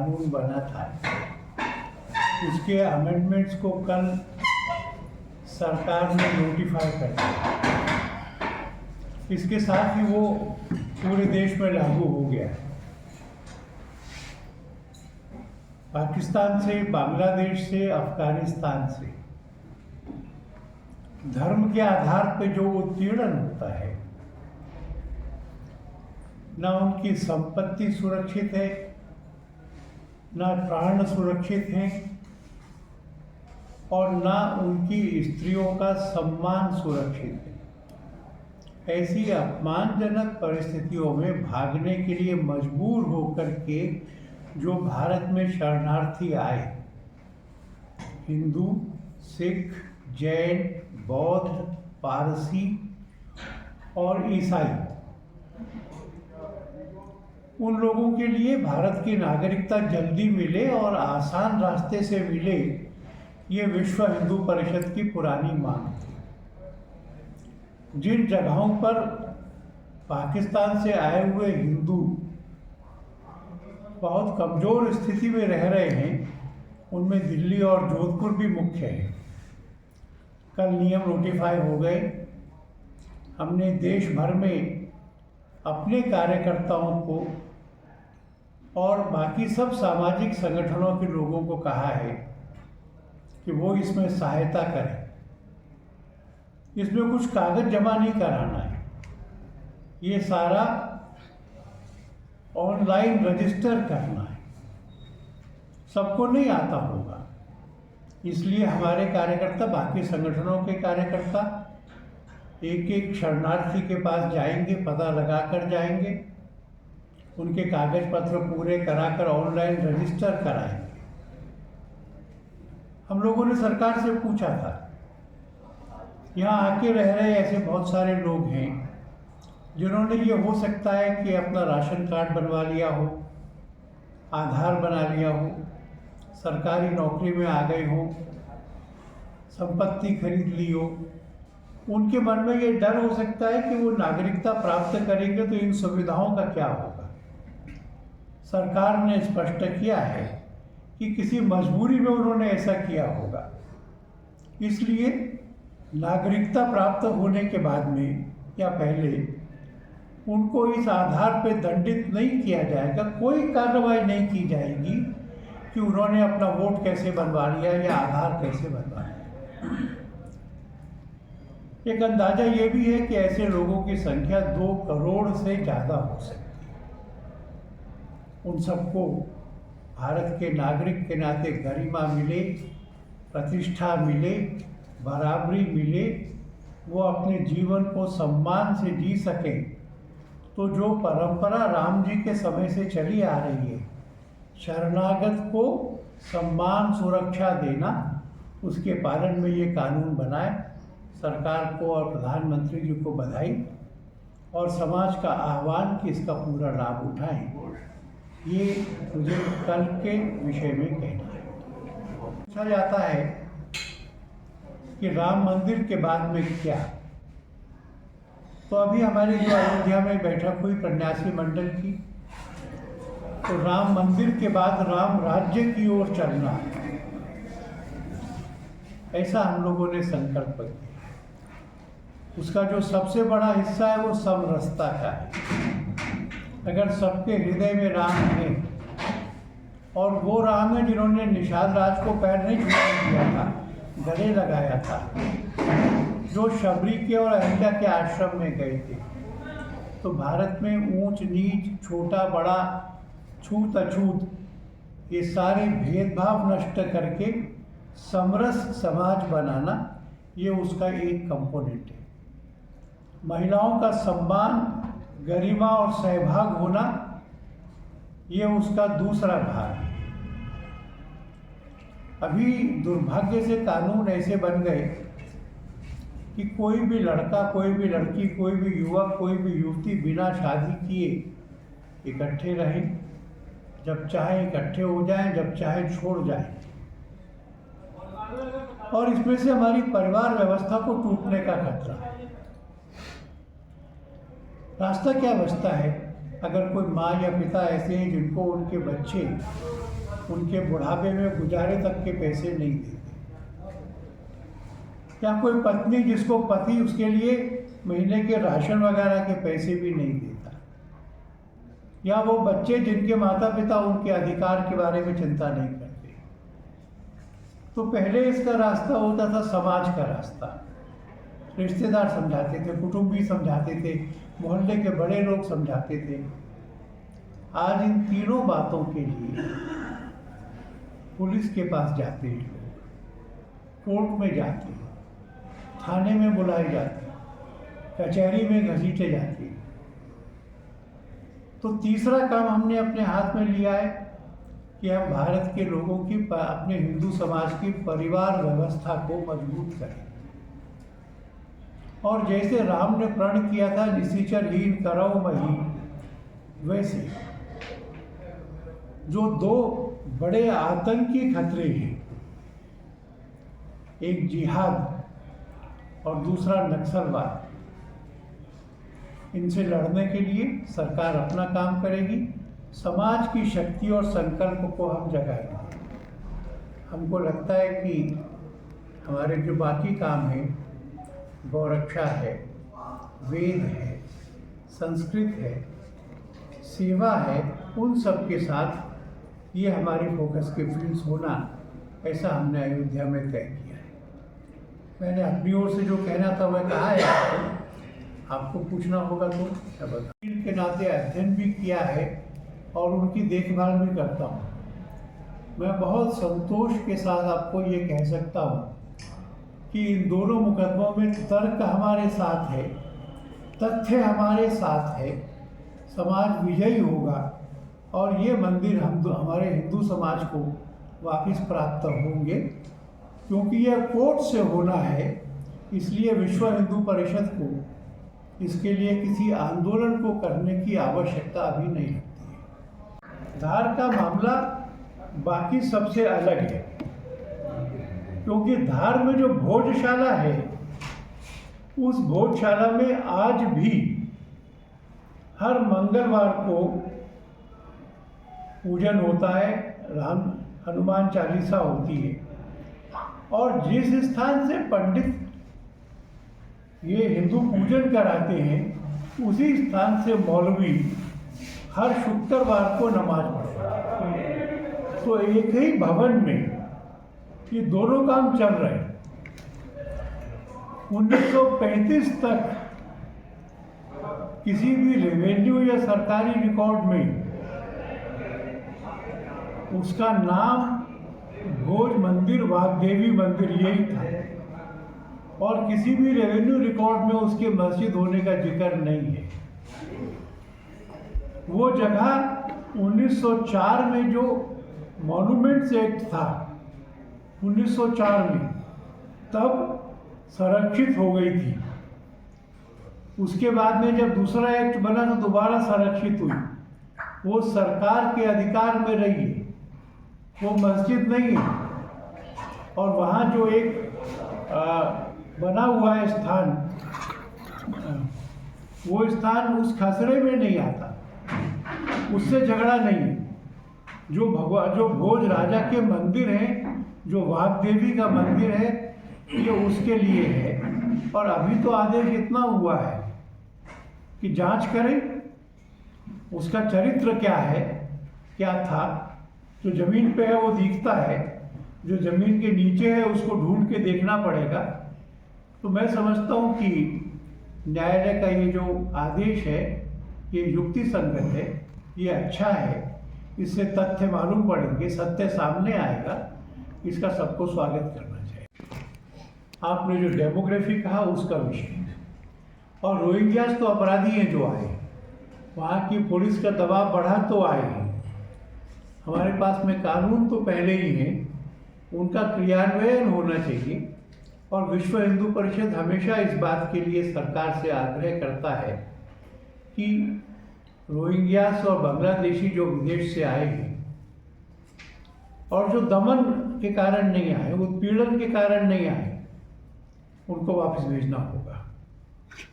कानून बना था उसके अमेंडमेंट्स को कल सरकार ने नोटिफाई कर दिया। इसके साथ ही वो पूरे देश में लागू हो गया। पाकिस्तान से, बांग्लादेश से, अफगानिस्तान से धर्म के आधार पर जो उत्पीड़न होता है, ना उनकी संपत्ति सुरक्षित है, ना प्राण सुरक्षित हैं, और ना उनकी स्त्रियों का सम्मान सुरक्षित है। ऐसी अपमानजनक परिस्थितियों में भागने के लिए मजबूर होकर के जो भारत में शरणार्थी आए, हिंदू, सिख, जैन, बौद्ध, पारसी और ईसाई, उन लोगों के लिए भारत की नागरिकता जल्दी मिले और आसान रास्ते से मिले, ये विश्व हिंदू परिषद की पुरानी मांग थी। जिन जगहों पर पाकिस्तान से आए हुए हिंदू बहुत कमज़ोर स्थिति में रह रहे हैं, उनमें दिल्ली और जोधपुर भी मुख्य है। कल नियम नोटिफाई हो गए। हमने देश भर में अपने कार्यकर्ताओं को और बाकी सब सामाजिक संगठनों के लोगों को कहा है कि वो इसमें सहायता करें। इसमें कुछ कागज जमा नहीं कराना है, ये सारा ऑनलाइन रजिस्टर करना है। सबको नहीं आता होगा, इसलिए हमारे कार्यकर्ता, बाकी संगठनों के कार्यकर्ता एक एक शरणार्थी के पास जाएंगे, पता लगा कर जाएंगे, उनके कागज पत्र पूरे कराकर ऑनलाइन रजिस्टर कराएंगे। हम लोगों ने सरकार से पूछा था, यहाँ आके रह रहे ऐसे बहुत सारे लोग हैं जिन्होंने, ये हो सकता है कि अपना राशन कार्ड बनवा लिया हो, आधार बना लिया हो, सरकारी नौकरी में आ गए हो, संपत्ति खरीद ली हो, उनके मन में ये डर हो सकता है कि वो नागरिकता प्राप्त करेंगे तो इन सुविधाओं का क्या होगा। सरकार ने स्पष्ट किया है कि किसी मजबूरी में उन्होंने ऐसा किया होगा, इसलिए नागरिकता प्राप्त होने के बाद में या पहले उनको इस आधार पर दंडित नहीं किया जाएगा, कोई कार्रवाई नहीं की जाएगी कि उन्होंने अपना वोट कैसे बनवा लिया या आधार कैसे बनवा लिया। एक अंदाजा ये भी है कि ऐसे लोगों की संख्या 2 करोड़ से ज़्यादा हो सकती है। उन सबको भारत के नागरिक के नाते गरिमा मिले, प्रतिष्ठा मिले, बराबरी मिले, वो अपने जीवन को सम्मान से जी सकें। तो जो परंपरा राम जी के समय से चली आ रही है, शरणागत को सम्मान सुरक्षा देना, उसके पालन में ये कानून बनाए। सरकार को और प्रधानमंत्री जी को बधाई और समाज का आह्वान कि इसका पूरा लाभ उठाएं। ये मुझे कल के विषय में कहना है। पूछा जाता है कि राम मंदिर के बाद में क्या, तो अभी हमारी जो अयोध्या में बैठक हुई प्रन्यासी मंडल की, तो राम मंदिर के बाद राम राज्य की ओर चलना, ऐसा हम लोगों ने संकल्प किया। उसका जो सबसे बड़ा हिस्सा है वो समरसता का है। अगर सबके हृदय में राम है, और वो राम है जिन्होंने निषाद राज को पैर नहीं छूने दिया था, गले लगाया था, जो शबरी के और अहिल्या के आश्रम में गए थे, तो भारत में ऊंच नीच, छोटा बड़ा, छूत अछूत, ये सारे भेदभाव नष्ट करके समरस समाज बनाना, ये उसका एक कंपोनेंट है। महिलाओं का सम्मान, गरिमा और सहभाग होना, ये उसका दूसरा भाग है। अभी दुर्भाग्य से कानून ऐसे बन गए कि कोई भी लड़का, कोई भी लड़की, कोई भी युवक, कोई भी युवती बिना शादी किए इकट्ठे रहें, जब चाहे इकट्ठे हो जाएं, जब चाहे छोड़ जाएं। और इसमें से हमारी परिवार व्यवस्था को टूटने का खतरा है। रास्ता क्या बचता है अगर कोई माँ या पिता ऐसे हैं जिनको उनके बच्चे उनके बुढ़ापे में गुजारे तक के पैसे नहीं देते, या कोई पत्नी जिसको पति उसके लिए महीने के राशन वगैरह के पैसे भी नहीं देता, या वो बच्चे जिनके माता पिता उनके अधिकार के बारे में चिंता नहीं करते। तो पहले इसका रास्ता होता था समाज का रास्ता, रिश्तेदार समझाते थे, कुटुंबी समझाते थे, मोहल्ले के बड़े लोग समझाते थे। आज इन तीनों बातों के लिए पुलिस के पास जाते हैं लोग, कोर्ट में जाते हैं, थाने में बुलाए जाते हैं, कचहरी में घसीटे जाते हैं। तो तीसरा काम हमने अपने हाथ में लिया है कि हम भारत के लोगों की, अपने हिंदू समाज की परिवार व्यवस्था को मजबूत करें। और जैसे राम ने प्रण किया था निशिचरहीन करौ मही, वैसे जो दो बड़े आतंकी खतरे हैं, एक जिहाद और दूसरा नक्सलवाद, इनसे लड़ने के लिए सरकार अपना काम करेगी। समाज की शक्ति और संकल्प को हम जगाएंगे। हमको लगता है कि हमारे जो बाकी काम हैं, गौरक्षा है, वेद है, संस्कृत है, सेवा है, उन सब के साथ ये हमारी फोकस के फील्ड्स होना, ऐसा हमने अयोध्या में तय किया है। मैंने अपनी ओर से जो कहना था वह कहा है, आपको पूछना होगा तो क्या बता। के नाते अध्ययन भी किया है और उनकी देखभाल भी करता हूँ। मैं बहुत संतोष के साथ आपको ये कह सकता हूँ कि इन दोनों मुकदमों में तर्क हमारे साथ है, तथ्य हमारे साथ है, समाज विजयी होगा और ये मंदिर हमारे हिंदू समाज को वापस प्राप्त होंगे। क्योंकि यह कोर्ट से होना है, इसलिए विश्व हिंदू परिषद को इसके लिए किसी आंदोलन को करने की आवश्यकता अभी नहीं लगती है। धार का मामला बाकी सबसे अलग है, क्योंकि धार में जो भोजशाला है, उस भोजशाला में आज भी हर मंगलवार को पूजन होता है, हनुमान चालीसा होती है। और जिस स्थान से पंडित ये हिंदू पूजन कराते हैं, उसी स्थान से मौलवी हर शुक्रवार को नमाज पढ़ते हैं। तो एक ही भवन में ये दोनों काम चल रहे हैं। 1935 तक किसी भी रेवेन्यू या सरकारी रिकॉर्ड में उसका नाम भोज मंदिर, वाग्देवी मंदिर यही था, और किसी भी रेवेन्यू रिकॉर्ड में उसके मस्जिद होने का जिक्र नहीं है। वो जगह 1904 में जो मॉन्यूमेंट्स एक्ट था 1904 में, तब संरक्षित हो गई थी। उसके बाद में जब दूसरा एक्ट बना तो दोबारा संरक्षित हुई। वो सरकार के अधिकार में रही है, वो मस्जिद नहीं है। और वहाँ जो एक बना हुआ है स्थान, वो स्थान उस खसरे में नहीं आता, उससे झगड़ा नहीं है। जो भोज राजा के मंदिर हैं, जो वाग्देवी का मंदिर है, ये उसके लिए है। और अभी तो आदेश इतना हुआ है कि जांच करें उसका चरित्र क्या है, क्या था। जो जमीन पे है वो दिखता है, जो जमीन के नीचे है उसको ढूंढ के देखना पड़ेगा। तो मैं समझता हूँ कि न्यायालय का ये जो आदेश है ये युक्ति संगत है, ये अच्छा है। इससे तथ्य मालूम पड़ेंगे, सत्य सामने आएगा, इसका सबको स्वागत करना चाहिए। आपने जो डेमोग्राफी कहा उसका विषय, और रोहिंग्यास तो अपराधी हैं जो आए, वहाँ की पुलिस का दबाव बढ़ा तो आए हैं। हमारे पास में कानून तो पहले ही है, उनका क्रियान्वयन होना चाहिए। और विश्व हिंदू परिषद हमेशा इस बात के लिए सरकार से आग्रह करता है कि रोहिंग्यास और बांग्लादेशी जो विदेश से आए हैं और जो दमन के कारण नहीं आए, उत्पीड़न के कारण नहीं आए, उनको वापस भेजना होगा।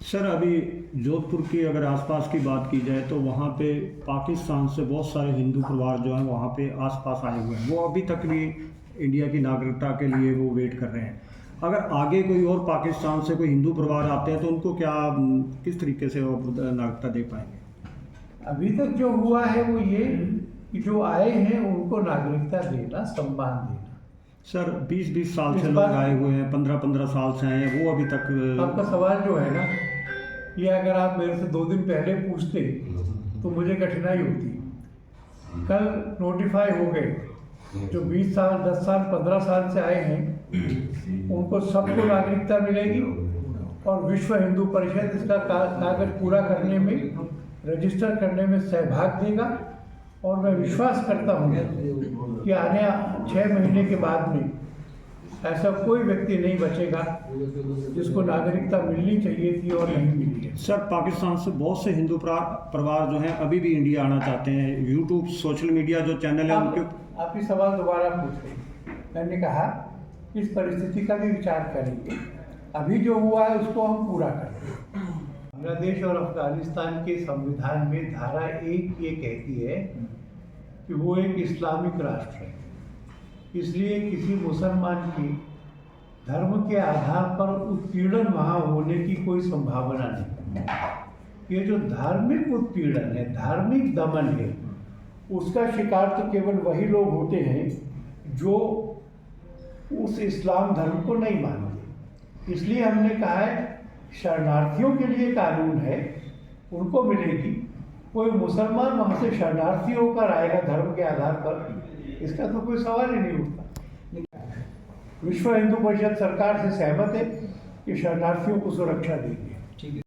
सर अभी जोधपुर की अगर आसपास की बात की जाए तो वहाँ पे पाकिस्तान से बहुत सारे हिंदू परिवार जो हैं वहाँ पे आसपास आए हुए हैं, वो अभी तक भी इंडिया की नागरिकता के लिए वो वेट कर रहे हैं। अगर आगे कोई और पाकिस्तान से कोई हिंदू परिवार आते हैं तो उनको क्या किस तरीके से वो नागरिकता दे पाएंगे? अभी तक जो हुआ है वो ये कि जो आए हैं उनको नागरिकता देना, सम्मान देना। सर 20-20 साल इस से लोग बार- आए हुए हैं, 15-15 साल से आए हैं, वो अभी तक आपका सवाल जो है ना, ये अगर आप मेरे से 2 दिन पहले पूछते तो मुझे कठिनाई होती। कल नोटिफाई हो गए जो 20 साल, 10 साल, 15 साल से आए हैं उनको सबको नागरिकता मिलेगी और विश्व हिंदू परिषद इसका कागज पूरा करने में, रजिस्टर करने में सहभाग देगा। और मैं विश्वास करता हूँ कि आने 6 महीने के बाद में ऐसा कोई व्यक्ति नहीं बचेगा जिसको नागरिकता मिलनी चाहिए थी और नहीं मिली है। सर पाकिस्तान से बहुत से हिंदू परिवार जो हैं अभी भी इंडिया आना चाहते हैं। यूट्यूब, सोशल मीडिया जो चैनल है उनके आप ही सवाल दोबारा पूछ रहे। मैंने कहा इस परिस्थिति का भी विचार करेंगे, अभी जो हुआ है उसको हम पूरा करेंगे। बांग्लादेश और अफगानिस्तान के संविधान में धारा 1 ये कहती है कि वो एक इस्लामिक राष्ट्र है, इसलिए किसी मुसलमान की धर्म के आधार पर उत्पीड़न वहाँ होने की कोई संभावना नहीं। ये जो धार्मिक उत्पीड़न है, धार्मिक दमन है, उसका शिकार तो केवल वही लोग होते हैं जो उस इस्लाम धर्म को नहीं मानते। इसलिए हमने कहा है शरणार्थियों के लिए कानून है, उनको मिलेगी। कोई मुसलमान वहाँ से शरणार्थी होकर आएगा धर्म के आधार पर, इसका तो कोई सवाल ही नहीं उठता। विश्व हिंदू परिषद सरकार से सहमत है कि शरणार्थियों को सुरक्षा देगी।